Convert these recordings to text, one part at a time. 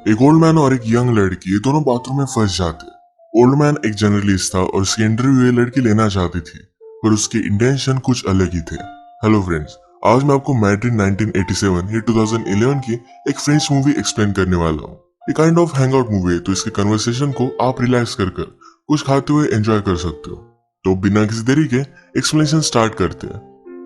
एक old man और एक यंग लड़की ये दोनों बाथरूम में फंस जाते। ओल्ड मैन एक जर्नलिस्ट था और उसकी इंटरव्यू ये लड़की लेना चाहती थी, पर उसके इंटेंशन कुछ अलग ही थे। हेलो फ्रेंड्स, आज मैं आपको मैड्रिड 1987 या 2011 की एक फ्रेंच मूवी एक्सप्लेन करने वाला हूँ। ये काइंड ऑफ हैंगआउट मूवी है, तो इसके कन्वर्सेशन को आप रिलैक्स कर कुछ खाते हुए एंजॉय कर सकते हो। तो बिना किसी देरी के एक्सप्लेनेशन स्टार्ट करते हैं।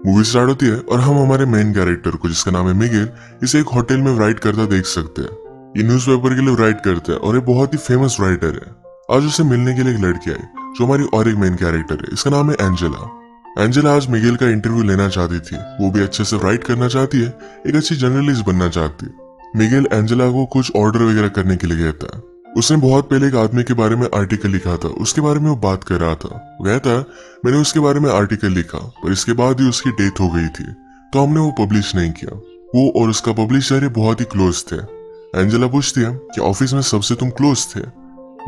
मूवी स्टार्ट होती है और हम हमारे मेन कैरेक्टर को, जिसका नाम है मिगेल, इसे एक होटल में राइट करता देख सकते हैं। ये न्यूज़पेपर के लिए राइट करता है और ये बहुत ही फेमस राइटर है। आज उसे मिलने के लिए एक लड़की आई जो हमारी और एक मेन कैरेक्टर है, इसका नाम है एंजेला। एंजेला आज मिगेल का इंटरव्यू लेना चाहती थी, वो भी अच्छे से राइट करना चाहती है, एक अच्छी जर्नलिस्ट बनना चाहती है। मिगेल एंजेला को कुछ ऑर्डर वगैरह करने के लिए कहता है। उसने बहुत पहले एक आदमी के बारे में आर्टिकल लिखा था, उसके बारे में वो बात कर रहा था। वो कहता है मैंने उसके बारे में आर्टिकल लिखा, पर इसके बाद ही उसकी डेथ हो गई थी, तो हमने वो पब्लिश नहीं किया। वो और उसका पब्लिशर बहुत ही क्लोज थे। एंजेला पूछती है कि ऑफिस में सबसे तुम क्लोज थे।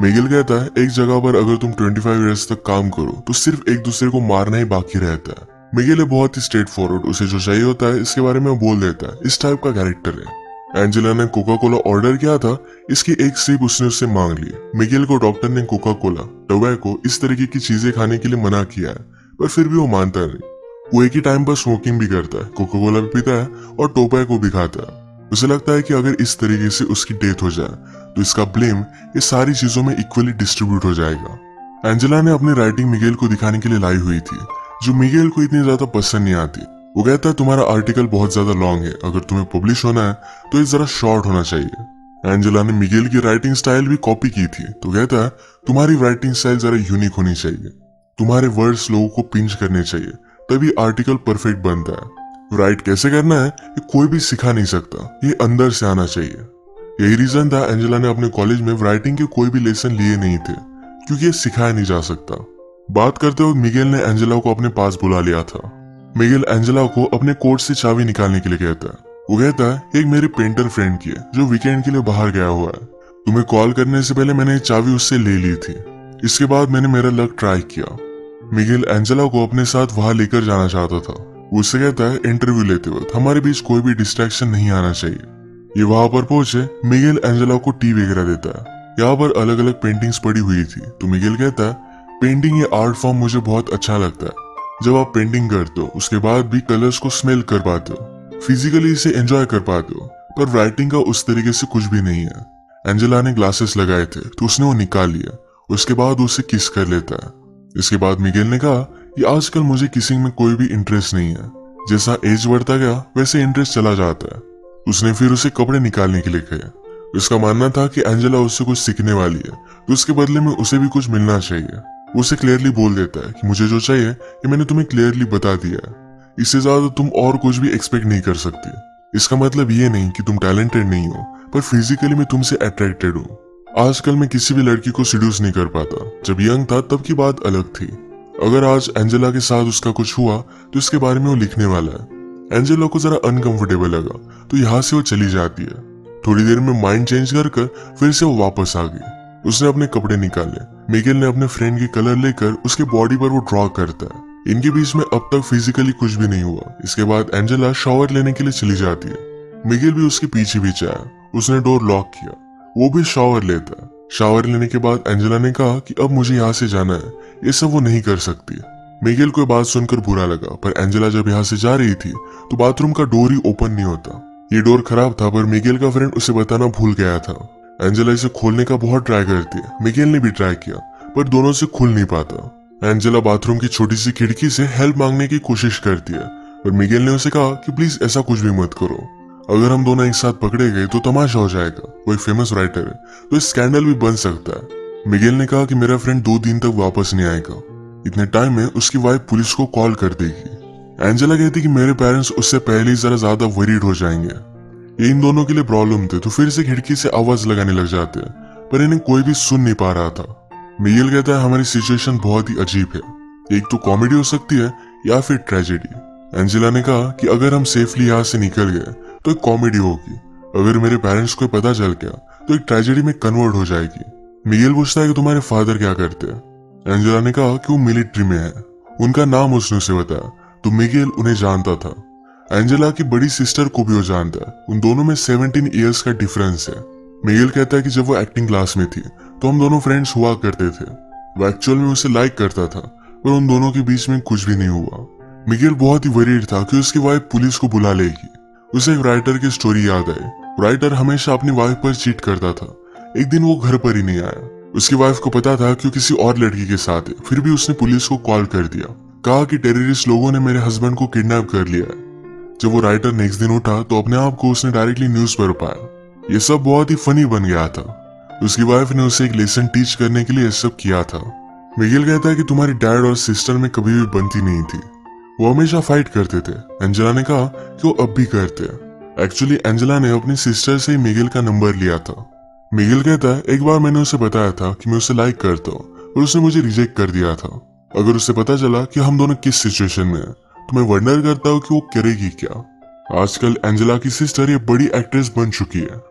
मिगेल कहता है एक जगह पर अगर तुम 25 इयर्स तक काम करो तो सिर्फ एक दूसरे को मारना ही बाकी रहता है। मिगेल बहुत ही स्ट्रेट फॉरवर्ड, उसे जो चाहिए होता है इसके बारे में वो बोल देता है, इस टाइप का कैरेक्टर है। एंजेला ने कोका कोला ऑर्डर किया था, इसकी एक सिप उसने उससे मांग ली। मिगेल को डॉक्टर ने कोका कोला, टोबैको, इस तरीके की चीजें खाने के लिए मना किया है, पर फिर भी वो मानता नहीं। वो एक ही टाइम पर स्मोकिंग भी करता है, कोका कोला भी पीता है और टोबैको भी खाता है। उसे लगता है कि अगर इस तरीके से उसकी डेथ हो जाए तो इसका ब्लेम ये सारी चीजों में इक्वली डिस्ट्रीब्यूट हो जाएगा। एंजेला ने अपनी राइटिंग मिगेल को दिखाने के लिए लाई हुई थी, जो मिगेल को इतनी ज्यादा पसंद नहीं आती। वो कहता है तुम्हारा आर्टिकल बहुत ज्यादा लॉन्ग है, अगर तुम्हें पब्लिश होना है तो ये जरा शॉर्ट होना चाहिए। एंजेला ने मिगेल की राइटिंग स्टाइल भी कॉपी की थी, तो कहता है तुम्हारी राइटिंग स्टाइल जरा यूनिक होनी चाहिए, तुम्हारे वर्ड्स लोगों को पिंच करने चाहिए, तभी आर्टिकल परफेक्ट बनता है। राइट कैसे करना है ये कोई भी सिखा नहीं सकता, ये अंदर से आना चाहिए। यही रीजन था एंजेला ने अपने कॉलेज में राइटिंग के कोई भी लेसन लिए नहीं थे, क्योंकि ये सिखाया नहीं जा सकता। बात करते हुए मिगेल ने एंजेला को अपने पास बुला लिया था। मिगेल एंजेला को अपने कोट से चाबी निकालने के लिए कहता है। वो कहता है एक मेरे पेंटर फ्रेंड की है जो वीकेंड के लिए बाहर गया हुआ है, तुम्हें कॉल करने से पहले मैंने चाबी उससे ले ली थी। इसके बाद मैंने मेरा लक ट्राई किया। मिगेल एंजेला को अपने साथ वहां लेकर जाना चाहता था। उससे कहता है इंटरव्यू लेते वक्त हमारे बीच कोई भी डिस्ट्रैक्शन नहीं आना चाहिए। ये वहां पर पहुंचे, मिगेल एंजेला को टी वगैरह देता है। यहाँ पर अलग अलग पेंटिंग्स पड़ी हुई थी, तो मिगेल कहता है पेंटिंग ये आर्ट फॉर्म मुझे बहुत अच्छा लगता है। जब आप पेंटिंग करते हो उसके बाद भी कलर्स को स्मेल कर पाते हो, फिजिकली इसे एंजॉय कर पाते हो, पर राइटिंग का उस तरीके से कुछ भी नहीं है। एंजेला ने ग्लासेस लगाए थे, तो उसने वो निकाल लिया। उसके बाद उसे किस कर लेता है। इसके बाद मिगेल ने कहा कि आजकल मुझे किसिंग में कोई भी इंटरेस्ट नहीं है, जैसा एज बढ़ता गया वैसे इंटरेस्ट चला जाता है। उसने फिर उसे कपड़े निकालने के लिए कहा। उसका मानना था कि एंजेला उससे कुछ सीखने वाली है, तो उसके बदले में उसे भी कुछ मिलना चाहिए। वो उसे क्लियरली बोल देता है कि मुझे जो चाहिए ये मैंने तुम्हें क्लियरली बता दिया है, इससे ज्यादा तुम और कुछ भी एक्सपेक्ट नहीं कर सकती। इसका मतलब ये नहीं कि तुम टैलेंटेड नहीं हो, पर फिजिकली मैं तुमसे अट्रैक्टेड हूँ। आजकल मैं किसी भी लड़की को सीड्यूस नहीं कर पाता, जब यंग था तब की बात अलग थी। अगर आज एंजेला के साथ उसका कुछ हुआ तो इसके बारे में वो लिखने वाला है। एंजेला को जरा अनकंफर्टेबल लगा, तो यहाँ से वो चली जाती है। थोड़ी देर में माइंड चेंज कर फिर से वो वापस आ गई। उसने अपने कपड़े निकाले। मिगेल ने अपने फ्रेंड की कलर लेकर उसके बॉडी पर वो ड्रॉ करता है। इनके बीच में अब तक फिजिकली कुछ भी नहीं हुआ। इसके बाद एंजेला शावर लेने के लिए चली जाती है। मिगेल भी उसके पीछे पीछे आया। उसने डोर लॉक किया, वो भी शावर लेता है। शावर लेने के बाद एंजेला ने कहा कि अब मुझे यहाँ से जाना है, ये सब वो नहीं कर सकती। मिगेल को बात सुनकर बुरा लगा, पर एंजेला जब यहाँ से जा रही थी तो बाथरूम का डोर ही ओपन नहीं होता। ये डोर खराब था, पर मिगेल का फ्रेंड उसे बताना भूल गया था। एंजेला इसे खोलने का बहुत ट्राई करती है। मिगेल ने भी ट्राई किया, पर दोनों से खुल नहीं पाता। एंजेला बाथरूम की छोटी सी खिड़की से हेल्प मांगने की कोशिश करती है, पर मिगेल ने उसे कहा कि प्लीज ऐसा कुछ भी मत करो, अगर हम दोनों एक साथ पकड़े गए तो तमाशा हो जाएगा। वो एक फेमस राइटर है, तो स्कैंडल भी बन सकता है। मिगेल ने कहा कि मेरा फ्रेंड 2 दिन तक वापस नहीं आएगा, इतने टाइम में उसकी वाइफ पुलिस को कॉल कर देगी। एंजेला कहती कि मेरे पेरेंट्स उससे पहले ही जरा ज्यादा वरीड हो जाएंगे। ये इन दोनों के लिए प्रॉब्लम थे, तो फिर से खिड़की से आवाज लगाने लग जाते हैं, पर इन्हें कोई भी सुन नहीं पा रहा था। मिगेल कहता है हमारी सिचुएशन बहुत ही अजीब है, एक तो कॉमेडी हो सकती है या फिर ट्रेजेडी। एंजेला ने कहा कि अगर हम सेफली यहाँ से निकल गए तो एक कॉमेडी होगी, अगर मेरे पेरेंट्स को पता चल गया तो एक ट्रेजेडी में कन्वर्ट हो जाएगी। मिगेल पूछता है कि तुम्हारे फादर क्या करते हैं। एंजेला ने कहा कि वो मिलिट्री में है। उनका नाम उसने उसे बताया, तो मिगेल उन्हें जानता था। एंजेला की बड़ी सिस्टर को भी वो जानता है। उन दोनों में 17 इयर्स का डिफरेंस है। मिगेल कहता है कि जब वो एक्टिंग क्लास में थी तो हम दोनों फ्रेंड्स हुआ करते थे। वो एक्चुअल में उसे लाइक करता था, पर उन दोनों के बीच में कुछ भी नहीं हुआ। मिगेल बहुत ही वरीड था कि उसकी वाइफ पुलिस को बुला लेगी। उसे एक राइटर की स्टोरी याद आई। राइटर हमेशा अपनी वाइफ पर चीट करता था। एक दिन वो घर पर ही नहीं आया। उसकी वाइफ को पता था कि वो किसी और लड़की के साथ है, फिर भी उसने पुलिस को कॉल कर दिया। कहा कि टेररिस्ट लोगों ने मेरे हस्बैंड को किडनैप कर लिया है। जब वो राइटर नेक्स्ट दिन उठा तो अपने आप को उसने डायरेक्टली न्यूज पर पाया। ये सब बहुत ही फनी बन गया था। उसकी वाइफ ने उसे एक लेसन टीच करने के लिए ये सब किया था। मिगेल कहता है कि तुम्हारी डैड और सिस्टर में कभी भी बनती नहीं थी। वो हमेशा फाइट करते थे। एंजेला ने कहा कि वो अब भी करते हैं। एक्चुअली एंजेला ने अपनी सिस्टर से ही मिगेल का नंबर लिया था। मिगेल कहता है एक बार मैंने उसे बताया था कि मैं उसे लाइक करता हूँ, और उसने मुझे रिजेक्ट कर दिया था। अगर उसे पता चला कि हम दोनों किस सिचुएशन में हैं, तो मैं वंडर करता हूँ कि वो करेगी क्या। आजकल एंजेला की सिस्टर ये बड़ी एक्ट्रेस बन चुकी है।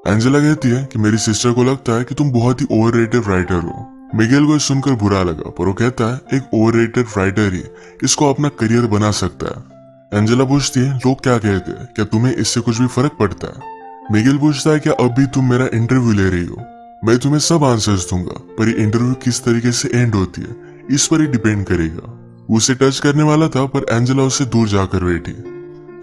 एंजेला कहती है कि मेरी सिस्टर को लगता है कि तुम बहुत ही ओवररेटेड राइटर हो। मिगेल को सुनकर बुरा लगा, पर वो कहता है एक ओवररेटेड राइटर ही इसको अपना करियर बना सकता है। एंजेला पूछती है लोग क्या कहते हैं, क्या तुम्हें इससे कुछ भी फर्क पड़ता है। मिगेल पूछता है क्या अब भी तुम मेरा इंटरव्यू ले रही हो। मैं तुम्हें सब आंसर्स दूंगा, पर ये इंटरव्यू किस तरीके से एंड होती है इस पर ही डिपेंड करेगा। उसे टच करने वाला था, पर एंजेला उससे दूर जाकर बैठी।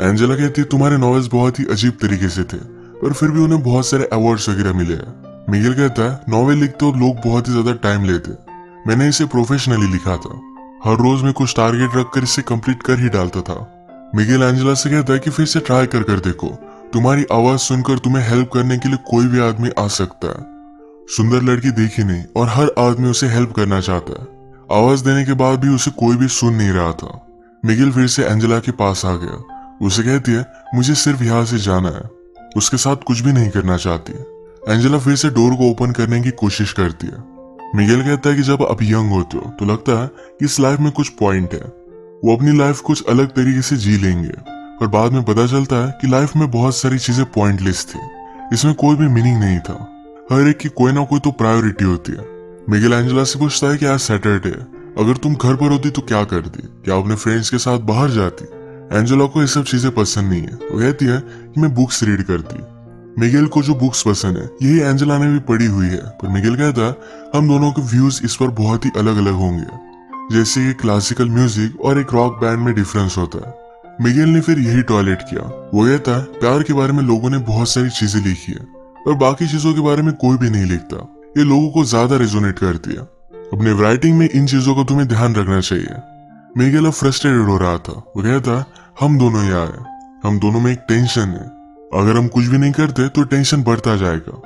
एंजेला कहती है तुम्हारे नॉवेल्स बहुत ही अजीब तरीके से थे, पर फिर भी उन्हें बहुत सारे अवार्ड्स वगैरह मिले हैं। मिगेल कहता है नॉवेल लिखते हो लोग बहुत ही ज्यादा टाइम लेते। मैंने इसे प्रोफेशनली लिखा था। हर रोज में कुछ टारगेट रखकर इसे कंप्लीट कर ही डालता था। मिगेल एंजेला से कहता है कि फिर से ट्राई कर देखो। तुम्हारी आवाज सुनकर तुम्हें हेल्प करने के लिए कोई भी आदमी आ सकता है। सुंदर लड़की देखी नहीं, और हर आदमी उसे हेल्प करना चाहता है। आवाज देने के बाद भी उसे कोई भी सुन नहीं रहा था। मिगेल फिर से एंजेला के पास आ गया। उसे कहती है मुझे सिर्फ यहाँ से जाना है। उसके साथ कुछ भी नहीं करना चाहती। एंजेला फिर से डोर को ओपन करने की कोशिश करती है। मिगेल कहता है कि जब आप यंग होते हो तो लगता है कि इस लाइफ में कुछ पॉइंट है। वो अपनी लाइफ कुछ अलग तरीके से जी लेंगे, पर बाद में पता चलता है कि लाइफ में बहुत सारी चीजें पॉइंटलेस थी। इसमें कोई भी मीनिंग नहीं था। हर एक की कोई ना कोई तो प्रायोरिटी होती है। मिगेल एंजेला से पूछता है कि आज सैटरडे है, अगर तुम घर पर होती तो क्या करती, क्या अपने फ्रेंड्स के साथ बाहर जाती। एंजेला को ये सब चीजें पसंद नहीं है। वो कहती है कि मैं बुक्स रीड करती। मिगेल को जो बुक्स पसंद है यही एंजेला ने भी पढ़ी हुई है, पर मिगेल कहता है हम दोनों के व्यूज इस पर बहुत ही अलग अलग होंगे। जैसे कि क्लासिकल म्यूजिक और एक रॉक बैंड में डिफरेंस होता है। मिगेल ने फिर यही टॉयलेट किया। वो कहता है प्यार के बारे में लोगों ने बहुत सारी चीजें लिखी है, पर बाकी चीजों के बारे में कोई भी नहीं लिखता। ये लोगों को ज्यादा रेजोनेट करती है। अपने राइटिंग में इन चीजों का तुम्हें ध्यान रखना चाहिए। मिगेल अब फ्रस्ट्रेटेड हो रहा था। वो कहता हम दोनों यहाँ हैं, हम दोनों में एक टेंशन है। अगर हम कुछ भी नहीं करते तो टेंशन बढ़ता जाएगा।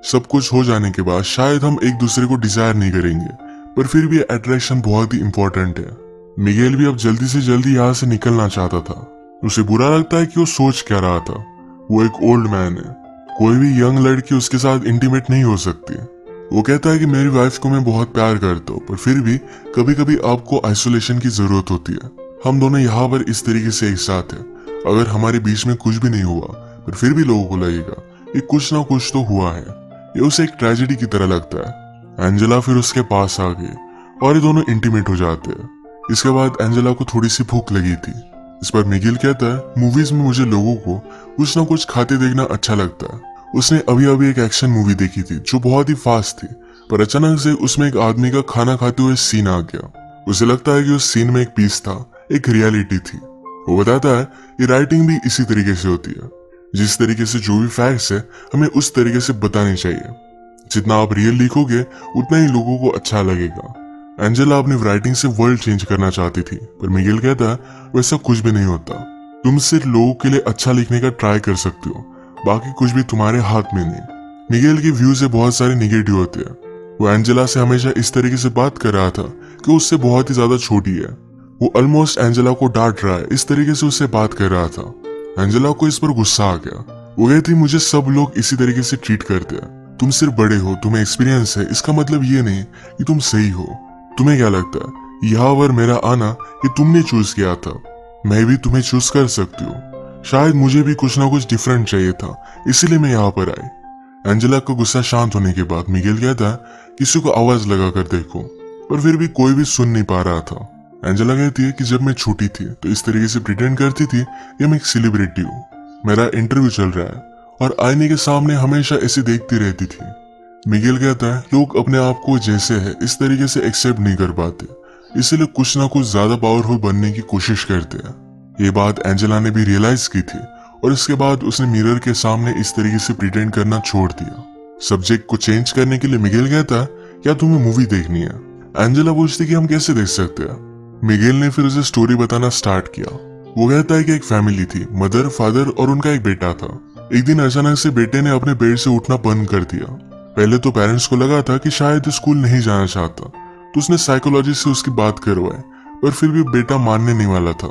सब कुछ हो जाने के बाद शायद हम एक दूसरे को डिजायर नहीं करेंगे, पर फिर भी अट्रैक्शन बहुत ही इंपॉर्टेंट है। मिगेल भी अब जल्दी से जल्दी यहाँ से निकलना चाहता था। उसे बुरा लगता है कि वो सोच क्या रहा था। वो एक ओल्ड मैन है। कोई भी यंग लड़की उसके साथ इंटीमेट नहीं हो सकती। वो कहता है कि मेरी वाइफ को मैं बहुत प्यार करता हूँ, पर फिर भी कभी कभी आपको आइसोलेशन की जरूरत होती है। हम दोनों यहाँ पर इस तरीके से एक साथ हैं। अगर हमारे बीच में कुछ भी नहीं हुआ, पर फिर भी लोगों को लगेगा कि कुछ ना कुछ तो हुआ है। ये उसे एक ट्रेजेडी की तरह लगता है। एंजेला फिर उसके पास आ गई और ये दोनों इंटीमेट हो जाते हैं। इसके बाद एंजेला को थोड़ी सी भूख लगी थी। इस पर मिगेल कहता है मूवीज में मुझे लोगों को कुछ ना कुछ खाते देखना अच्छा लगता है। उसने अभी अभी एक एक्शन मूवी देखी थी जो बहुत ही फास्ट थी, पर अचानक से उसमें एक आदमी का खाना खाते हुए सीन आ गया। उसे लगता है कि उस सीन में एक पीस था, एक रियलिटी थी। वो बताता है कि राइटिंग भी इसी तरीके से होती है। जिस तरीके से जो भी फैक्ट्स है हमें उस तरीके से बताने चाहिए। जितना आप रियल लिखोगे उतना ही लोगों को अच्छा लगेगा। एंजेला अपनी राइटिंग से वर्ल्ड चेंज करना चाहती थी, पर मिगेल कहता है वैसा कुछ भी नहीं होता। तुम सिर्फ लोगों के लिए अच्छा लिखने का ट्राई कर सकते हो, बाकी कुछ भी तुम्हारे हाथ में नहीं। मिगेल के व्यूज से बहुत सारे निगेटिव होते हैं। वो एंजेला से हमेशा इस तरीके से बात कर रहा था कि उससे बहुत ही ज्यादा छोटी है। वो ऑलमोस्ट एंजेला को डांट रहा है, इस तरीके से उससे बात कर रहा था। एंजेला को इस पर गुस्सा आ गया। वो कहती मुझे सब लोग इसी तरीके से ट्रीट करते हैं। तुम सिर्फ बड़े हो, तुम्हें एक्सपीरियंस है, इसका मतलब ये नहीं कि तुम सही हो। तुम्हें क्या लगता है यहाँ पर मेरा आना ये तुमने चूज किया था? मैं भी तुम्हें चूज कर सकती हूँ। शायद मुझे भी कुछ ना कुछ डिफरेंट चाहिए था, इसीलिए मैं यहाँ पर आई। एंजेला का गुस्सा शांत होने के बाद मिगेल कहता है किसी को आवाज लगा कर देखो, पर फिर भी कोई भी सुन नहीं पा रहा था। एंजेला कहती है कि जब मैं छोटी थी तो इस तरीके से प्रिटेंड करती थी कि मैं एक सेलिब्रिटी हूँ, मेरा इंटरव्यू चल रहा है और आईने के सामने हमेशा ऐसे देखती रहती थी। मिगेल कहता है लोग अपने आप को जैसे है इस तरीके से एक्सेप्ट नहीं कर पाते, इसलिए कुछ ना कुछ ज्यादा पावरफुल बनने की कोशिश करते हैं। ये बात एंजेला ने भी रियलाइज की थी और इसके बाद उसने मिरर के सामने इस तरीके से प्रिटेंड करना छोड़ दिया। सब्जेक्ट को चेंज करने के लिए मिगेल कहता है क्या तुम्हें मूवी देखनी है। एंजेला पूछती कि हम कैसे देख सकते हैं। मिगेल ने फिर उसे स्टोरी बताना स्टार्ट किया। वो कहता है कि एक फैमिली थी, मदर, फादर और उनका एक बेटा था। एक दिन अचानक से बेटे ने अपने बेड से उठना बंद कर दिया। पहले तो पेरेंट्स को लगा था कि शायद स्कूल नहीं जाना चाहता, तो उसने साइकोलॉजिस्ट से उसकी बात करवाई, पर फिर भी बेटा मानने नहीं वाला था।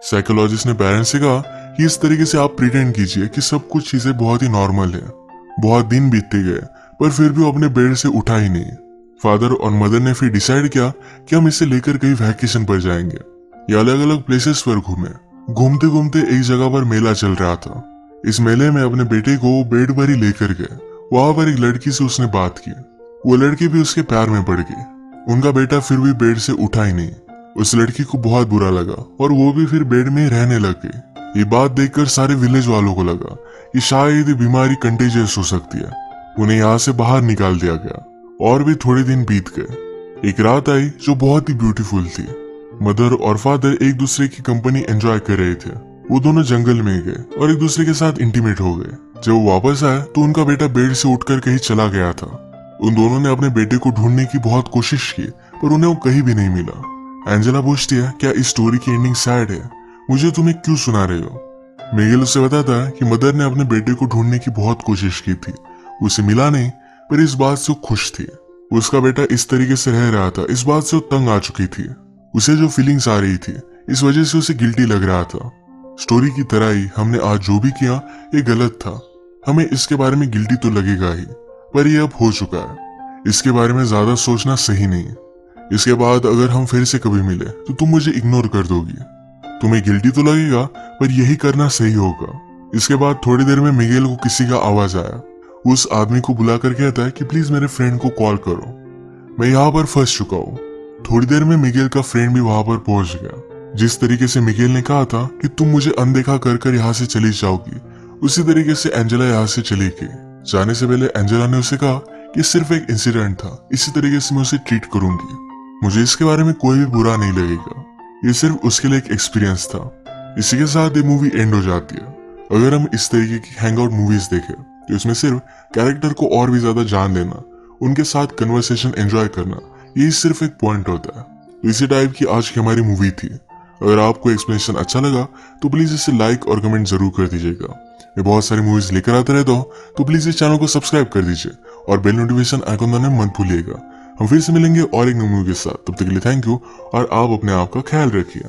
साइकोलॉजिस्ट ने पेरेंट्स से कहा कि इस तरीके से आप प्रिटेंड कीजिए कि सब कुछ चीजें बहुत ही नॉर्मल है। बहुत दिन बीतते गए पर फिर भी वो अपने बेड से उठा ही नहीं। फादर और मदर ने फिर डिसाइड किया कि हम इसे लेकर कहीं वैकेशन पर जाएंगे। ये अलग अलग प्लेसेस पर घूमे। घूमते घूमते एक जगह पर मेला चल रहा था। इस मेले में अपने बेटे को बेड पर ही लेकर गए। वहां पर एक लड़की से उसने बात की। वो लड़की भी उसके प्यार में पड़ गई। उनका बेटा फिर भी बेड से उठा ही नहीं। उस लड़की को बहुत बुरा लगा और वो भी फिर बेड में रहने लग गई। ये बात देखकर सारे विलेज वालों को लगा कि शायद ये बीमारी कंटेजियस हो सकती है। उन्हें यहाँ से बाहर निकाल दिया गया और भी थोड़े दिन बीत गए। एक रात आई जो बहुत ही ब्यूटीफुल थी। मदर और फादर एक दूसरे की कंपनी एंजॉय कर रहे थे। वो दोनों जंगल में गए और एक दूसरे के साथ इंटीमेट हो गए। जब वो वापस आए तो उनका बेटा बेड से उठकर कहीं चला गया था। उन दोनों ने अपने बेटे को ढूंढने की बहुत कोशिश की पर उन्हें वो कहीं भी नहीं मिला। एंजेला पूछती है क्या इस स्टोरी की एंडिंग सैड है, मुझे तुम्हें क्यों सुना रहे हो। मिगेल उससे बताता है कि मदर ने अपने बेटे को ढूंढने की बहुत कोशिश की थी, उसे मिला नहीं, पर इस बात से वो खुश थी। उसका बेटा इस तरीके से रह रहा था, इस बात से वो तंग आ चुकी थी। उसे जो फीलिंग्स आ रही थी इस वजह से उसे गिल्टी लग रहा था। स्टोरी की तरह ही हमने आज जो भी किया ये गलत था। हमें इसके बारे में गिल्टी तो लगेगा ही, पर ये अब हो चुका है। इसके बारे में ज्यादा सोचना सही नहीं। इसके बाद अगर हम फिर से कभी मिले तो तुम मुझे इग्नोर कर दोगी। तुम्हें गिल्टी तो लगेगा पर यही करना सही होगा। इसके बाद थोड़ी देर में मिगेल को किसी का आवाज आया। उस आदमी को बुलाकर कहता है कि प्लीज मेरे फ्रेंड को कॉल करो, मैं यहाँ पर फंस चुका हूँ। थोड़ी देर में मिगेल का फ्रेंड भी वहां पर पहुंच गया। जिस तरीके से मिगेल ने कहा था कि तुम मुझे अनदेखा कर कर यहाँ से चली जाओगी, उसी तरीके से एंजेला यहाँ से चली गई। जाने से पहले एंजेला ने उसे कहा कि सिर्फ एक इंसिडेंट था, इसी तरीके से मैं उसे ट्रीट करूंगी। मुझे इसके बारे में कोई भी बुरा नहीं लगेगा, ये सिर्फ उसके लिए एक एक्सपीरियंस था। इसी के साथ ये मूवी एंड हो जाती है। अगर हम इस तरीके की हैंगआउट मूवीज देखें तो इसमें सिर्फ कैरेक्टर को और भी ज्यादा जान देना, उनके साथ कन्वर्सेशन एंजॉय करना, यही सिर्फ एक पॉइंट होता है। तो इसी टाइप की आज की हमारी मूवी थी। अगर आपको एक्सप्लेनेशन अच्छा लगा तो प्लीज इसे लाइक और कमेंट जरूर कर दीजिएगा। मैं बहुत सारी मूवीज लेकर आता रहता हूँ, तो प्लीज इस चैनल को सब्सक्राइब कर दीजिए और बेल नोटिफिकेशन आइकॉन दबाना मत भूलिएगा। हम फिर से मिलेंगे और एक नई मूवी के साथ। तब तक के लिए थैंक यू और आप अपने आप का ख्याल रखिए।